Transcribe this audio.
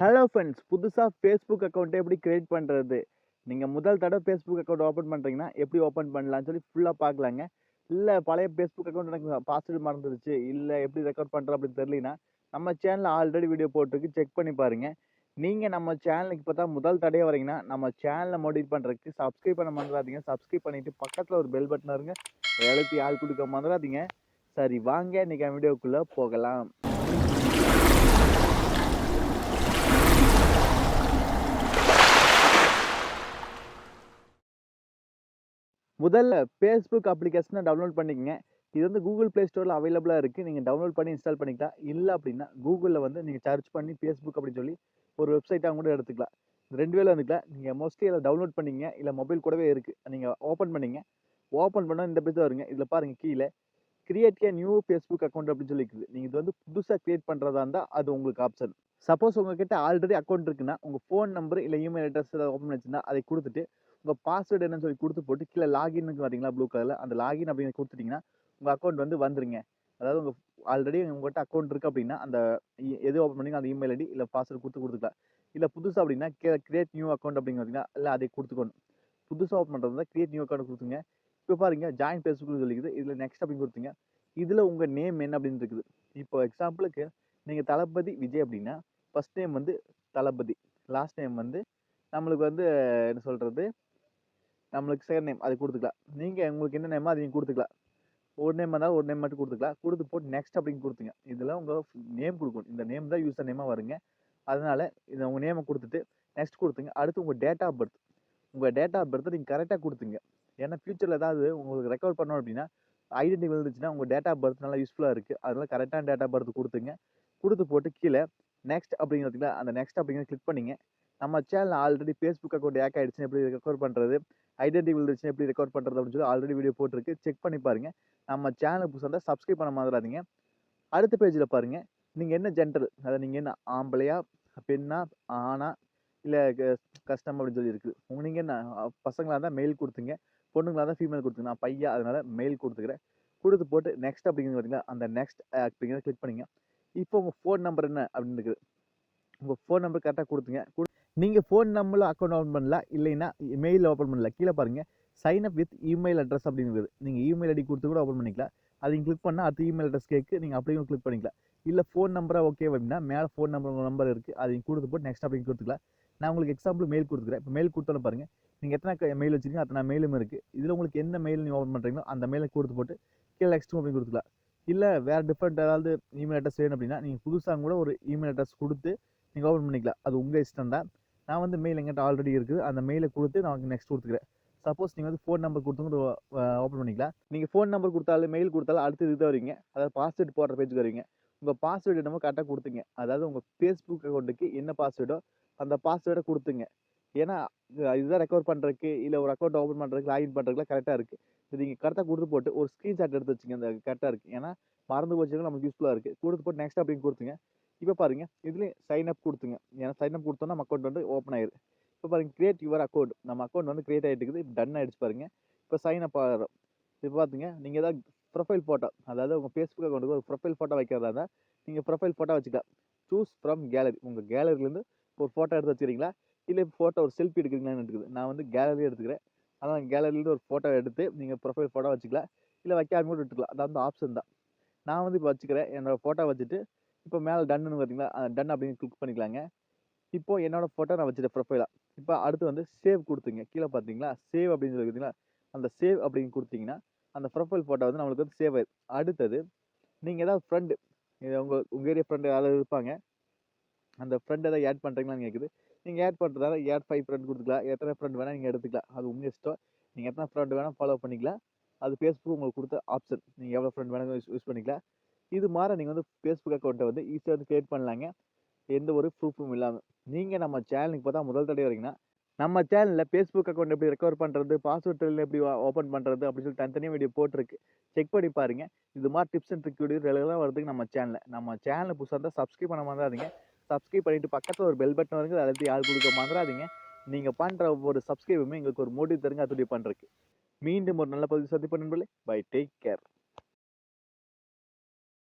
Hello friends, புதுசா Facebook account எப்படி create பண்றது? நீங்க முதல் தடவ Facebook அக்கவுண்ட் ஓப்பன் பண்றீங்கன்னா, எப்படி ஓப்பன் பண்ணலாம்னு சொல்லி ஃபுல்லா பார்க்கலாங்க. இல்ல பழைய Facebook அக்கவுண்ட் எனக்கு பாஸ்வேர்ட் மறந்துருச்சு, இல்ல எப்படி ரெக்கவர் பண்றது அப்படின்னு தெரியலனா, நம்ம சேனல்ல ஆல்ரெடி வீடியோ போட்டுருக்கு. செக் பண்ணி பாருங்க. நீங்க நம்ம சேனலுக்கு இப்ப தான் முதல் தடவையா வரீங்கன்னா, நம்ம சேனல மோட்டிவேட் பண்றதுக்கு சப்ஸ்கிரைப் பண்ண மறந்துறாதீங்க. சப்ஸ்கிரைப் பண்ணிட்டு பக்கத்துல ஒரு பெல் பட்டன் வருங்க. அத அழுத்தி ஆள் குடுக்க மறந்துறாதீங்க. சரி வாங்க இன்னைக்கு வீடியோக்குள்ள போகலாம். முதல்ல Facebook அப்ளிகேஷன டவுன்லோட் பண்ணிக்கங்க. இது வந்து Google Play Storeல அவைலபிளா இருக்கு. நீங்க டவுன்லோட் பண்ணி இன்ஸ்டால் பண்ணிக்கலாம். இல்ல அப்டின்னா Googleல வந்து நீங்க சர்ச் பண்ணி Facebook அப்டின்னு சொல்லி ஒரு வெப்சைட்டா கூட எடுத்துக்கலாம். 2 வேல வந்துக்கலாம். நீங்க மோஸ்ட்லி அத டவுன்லோட் பண்ணீங்க. இல்ல மொபைல் கூடவே இருக்கு. நீங்க ஓப்பன் பண்ணீங்க. ஓப்பன் பண்ணா இந்த பேஜ் வருங்க. இதுல பாருங்க கீழ create a new Facebook account அப்டின்னு சொல்லி இருக்குது. நீங்க இது வந்து புதுசா கிரியேட் பண்றதா இருந்தா அது உங்களுக்கு ஆப்ஷன். சப்போஸ் உங்ககிட்ட ஆல்ரெடி அக்கவுண்ட் இருக்குன்னா, உங்க ஃபோன் நம்பர் இல்ல இமெயில் அட்ரஸ் ஏதாவது ஓப்பன் பண்ணி வச்சிருந்தா அதை குடுத்துட்டு உங்க பாஸ்வேர்ட் என்னன்னு சொல்லி குடுத்து போட்டு கீழ லாகின்க்கு வரீங்களா ப்ளூ கலர்ல அந்த லாகின் அப்படின்னு குடுத்துட்டீங்கன்னா, உங்க அக்கவுண்ட் வந்து வந்துருங்க. அதாவது உங்க ஆல்ரெடி உங்ககிட்ட அக்கவுண்ட் இருக்கு அப்படின்னா, அந்த எது ஓப்பன் பண்ணீங்களோ அந்த இமெயில் ஐடி இல்ல பாஸ்வேர்ட் குடுத்துக்கலாம். இல்ல புதுசா அப்படின்னா கிரியேட் நியூ அக்கவுண்ட் அப்படின்னு பார்த்தீங்கன்னா, இல்ல அதை குடுத்துக்கணும். புதுசா ஓப்பன் பண்றதா கிரியேட் நியூ அக்கவுண்ட் குடுத்துங்க. இப்ப பாருங்க ஜாயின் Facebookன்னு சொல்லிக்குது. இதுல நெக்ஸ்ட் அப்படின்னு குடுத்தீங்க. இதுல உங்க நேம் என்ன அப்படின்னு இருக்குது. இப்போ எக்ஸாம்பிளுக்கு நீங்க தளபதி விஜய் அப்படின்னா, ஃபர்ஸ்ட் நேம் வந்து தளபதி. லாஸ்ட் நேம் வந்து நம்மளுக்கு வந்து என்ன சொல்றது? நம்மளுக்கு செகண்ட் நேம் அது குடுத்துக்கலாம். நீங்க உங்களுக்கு என்ன நேமோ அத நீங்க குடுத்துக்கலாம். ஒரு நேம் இருந்தாலும் ஒரு நேம் மட்டும் குடுத்துக்கலாம். குடுத்து போட்டு நெக்ஸ்ட் அப்படின்னு குடுத்துங்க. இதுல உங்க நேம் குடுக்கணும். இந்த நேம் தான் யூசர் நேமா வருங்க. அதனால இத உங்க நேம குடுத்துட்டு நெக்ஸ்ட் குடுத்துங்க. அடுத்து உங்க டேட் ஆஃப் பர்த். உங்க டேட் ஆஃப் பர்த் நீங்க கரெக்ட்டா குடுத்துங்க. ஏன்னா ஃபியூச்சர்ல ஏதாவது உங்களுக்கு ரெக்கவர் பண்ணணும் அப்படின்னா, ஐடென்டி விழுந்துச்சுன்னா உங்க டேட் ஆஃப் பர்த் நல்லா யூஸ்ஃபுல்லா இருக்கு. அதனால கரெக்ட்டான டேட் ஆஃப் பர்த் குடுத்துங்க. குடுத்து போட்டு கீழ நெக்ஸ்ட் அப்படிங்கிறது பார்த்தீங்களா, அந்த நெக்ஸ்ட் அப்படிங்கிறத கிளிக் பண்ணீங்க. நம்ம சேனல்ல ஆல்ரெடி Facebook அக்கவுண்ட் ஹேக் ஆயிடுச்சுன்னா எப்படி ரெக்கவர் பண்றது? ஐடென்டி விழுந்துச்சுன்னா எப்படி ரெக்கவர் பண்றது அப்படின்னு சொல்லி ஆல்ரெடி வீடியோ போட்டுருக்கு. செக் பண்ணி பாருங்க. நம்ம சேனலுக்கு புதுசா இருந்தா சப்ஸ்கிரைப் பண்ண மறந்துறாதீங்க. அடுத்த பேஜ்ல பாருங்க. நீங்க என்ன ஜெண்டர்? அதாவது நீங்க என்ன ஆம்பளையா? பெண்ணா? ஆணா? இல்ல கஸ்டம் அப்படின்னு சொல்லி இருக்கு. நீங்க என்ன பசங்களா இருந்தா மெயில் குடுத்துங்க. பொண்ணுங்களா இருந்தா ஃபீமேல் குடுத்துங்க. நான் பையன் அதனால மெயில் குடுத்துக்கிறேன். குடுத்து போட்டு நெக்ஸ்ட் அப்படிங்கிறது பார்த்தீங்களா, அந்த நெக்ஸ்ட் அப்படிங்கிறத கிளிக் பண்ணீங்க. இப்போ உங்க ஃபோன் நம்பர் என்ன அப்படின்னு இருக்குது. உங்க ஃபோன் நம்பர் கரெக்ட்டா குடுத்துங்க. நீங்க ஃபோன் நம்பர்ல அக்கவுண்ட் ஓப்பன் பண்ணலாம். இல்லைன்னா மெயில் ஓப்பன் பண்ணலாம். கீழ பாருங்க sign up with email address அப்படின்னு இருக்குது. நீங்க இமெயில் ஐடி குடுத்து கூட ஓப்பன் பண்ணிக்கலாம். அதை கிளிக் பண்ணா அடுத்து இமெயில் அட்ரஸ் கேட்கு. நீங்க அப்படியும் கிளிக் பண்ணிக்கலாம். இல்ல ஃபோன் நம்பரா ஓகே அப்படின்னா மேல ஃபோன் நம்பர் உங்க நம்பர் இருக்கு. அதையும் குடுத்து போட்டு நெக்ஸ்ட் அப்படின்னு குடுத்துக்கலாம். நான் உங்களுக்கு எக்ஸாம்பிள் மெயில் குடுத்துக்கிறேன். இப்ப மெயில் குடுத்தோன பாருங்க. நீங்க எத்தனை மெயில் வச்சிருக்கீங்க அத்தனை மெயிலும் இருக்கு. இதுல உங்களுக்கு எந்த மெயில் நீங்க ஓப்பன் பண்றீங்களோ அந்த மெயில குடுத்து போட்டு கீழ நெக்ஸ்ட் அப்படின்னு குடுத்துக்கலாம். இல்ல வேற டிஃபரெண்ட் ஏதாவது இமெயில் அட்ரஸ் வேணும் அப்படின்னா நீங்க புதுசா கூட ஒரு இமெயில் அட்ரஸ் குடுத்து நீங்க ஓப்பன் பண்ணிக்கலாம். அது உங்க இஷ்டம் தான். நான் வந்து மெயில் என்கிட்ட ஆல்ரெடி இருக்குது. அந்த மெயில குடுத்து நான் நெக்ஸ்ட் குடுத்துக்கிறேன். சப்போஸ் நீங்க வந்து ஃபோன் நம்பர் குடுத்து கூட ஓப்பன் பண்ணிக்கலாம். நீங்க ஃபோன் நம்பர் குடுத்தாலும், மெயில் குடுத்தாலும் அடுத்து இதுதான் வருவீங்க. அதாவது பாஸ்வேர்ட் போடுற பேஜ்க்கு வருவீங்க. உங்க பாஸ்வேர்ட் என்னமோ கரெக்ட்டா குடுத்துங்க. அதாவது உங்க Facebook அக்கவுண்ட்க்கு என்ன பாஸ்வேர்டோ அந்த பாஸ்வேர்ட குடுத்துங்க. ஏன்னா இதுதான் ரெக்கவர் பண்றதுக்கு, இல்ல ஒரு அக்கவுண்ட் ஓப்பன் பண்றதுக்கு, லாகின் பண்றதுக்குலாம் கரெக்ட்டா இருக்கு. இது நீங்க கரெக்ட்டா குடுத்து போட்டு ஒரு ஸ்கிரீன்ஷாட் எடுத்து வச்சுக்கங்க. அந்த கரெக்ட்டா இருக்கு. ஏன்னா மறந்து போச்சுன்னா நமக்கு யூஸ்ஃபுல்லா இருக்கு. குடுத்து போட்டு நெக்ஸ்ட் அப்படின்னு குடுத்துங்க. இப்ப பாருங்க இதுலயும் சைன் அப் குடுத்துங்க. ஏன்னா சைன் அப் குடுத்தோம்னா நம்ம அக்கவுண்ட் வந்து ஓப்பன் ஆயிரும். இப்ப பாருங்க கிரியேட் யுவர் அக்கவுண்ட். நம்ம அக்கவுண்ட் வந்து கிரியேட் ஆயிட்டு இருக்குது. டன் ஆயிடுச்சு பாருங்க. இப்ப சைன் அப் ஆகுறோம். இப்ப பாத்தீங்க நீங்க ஏதாவது ப்ரொஃபைல் போட்டோ அதாவது உங்க Facebook அக்கவுண்ட்க்கு ஒரு ப்ரொஃபைல் போட்டோ வைக்கிறதா இருந்தா நீங்க ப்ரொஃபைல் போட்டோ வச்சுக்கலாம். Choose from gallery. உங்க கேலரில இருந்து ஒரு போட்டோ எடுத்து வச்சுக்கிறீங்களா? இல்ல போட்டோ ஒரு செல்ஃபி எடுக்கிறீங்களான்னு இருக்குது. நான் வந்து கேலரி எடுத்துக்கிறேன். அதனால கேலரில இருந்து ஒரு போட்டோ எடுத்து நீங்க ப்ரொஃபைல் போட்டோ வச்சுக்கலாம். இல்ல வைக்காம கூட விட்டுக்கலாம். அது வந்து ஆப்ஷன் தான். நான் வந்து இப்ப வச்சுக்கிறேன். என்னோட போட்டோ வச்சுட்டு இப்ப மேல டன்ன்னு பாத்தீங்களா? டன் அப்படின்னு கிளிக் பண்ணிக்கலாங்க. இப்போ என்னோட போட்டோ நான் வச்சுட்டேன் ப்ரொஃபைலா. இப்ப அடுத்து வந்து சேவ் குடுத்துங்க. கீழ பார்த்தீங்களா? சேவ் அப்படின்னு சொல்லி பார்த்தீங்களா? அந்த சேவ் அப்படின்னு குடுத்தீங்கன்னா, அந்த ப்ரொஃபைல் போட்டோ வந்து நம்மளுக்கு வந்து சேவ் ஆயிரும். அடுத்தது நீங்க ஏதாவது ஃப்ரெண்ட் உங்க உங்க ஏரியா ஃப்ரெண்ட் யாராவது இருப்பாங்க. அந்த ஃப்ரெண்ட் ஏதாவது ஆட் பண்றீங்களான்னு கேட்குது. நீங்க ஆட் பண்றதால ஆட் 5 ஃப்ரெண்ட் குடுத்துக்கலாம். எத்தனை ஃப்ரெண்ட் வேணா நீங்க எடுத்துக்கலாம். அது உங்க இஷ்டம். நீங்க எத்தனை ஃப்ரெண்ட் வேணா ஃபாலோ பண்ணிக்கலாம். அது Facebook உங்களுக்கு குடுத்த ஆப்ஷன். நீங்க எவ்வளவு ஃப்ரெண்ட் வேணா யூஸ் பண்ணிக்கலாம். இது மாரி நீங்க வந்து Facebook அக்கவுண்ட்ட வந்து ஈஸியா வந்து கிரியேட் பண்ணலாங்க. எந்த ஒரு ப்ரூஃபும் இல்லாம. நீங்க நம்ம சேனலுக்கு இப்ப தான் முதல் தடவை வரீங்கன்னா, நம்ம சேனல்ல Facebook அக்கவுண்ட் எப்படி ரெக்கவர் பண்றது, பாஸ்வேர்ட் எப்படி ஓப்பன் பண்றது அப்படின்னு சொல்லி தனித்தனியா வீடியோ போட்டுருக்கு. செக் பண்ணி பாருங்க. இது மாரி டிப்ஸ் அண்ட் ட்ரிக் வீடியோ ரெகுலரா வரதுக்கு நம்ம சேனல்ல. நம்ம சேனல் புதுசா இருந்தா சப்ஸ்கிரைப் பண்ண மறந்துறாதீங்க. சப்ஸ்கிரைப் பண்ணிட்டு பக்கத்துல ஒரு பெல் பட்டன் வருங்க. அத அழுத்தி ஆள் குடுக்க மறந்துறாதீங்க. நீங்க பண்ற ஒவ்வொரு சப்ஸ்கிரைபுமே எங்களுக்கு ஒரு மோட்டிவ் தருங்க அடுத்தது பண்றதுக்கு. மீண்டும் ஒரு நல்ல பதிவில் சந்திப்போம் நண்பர்களே. Bye take care.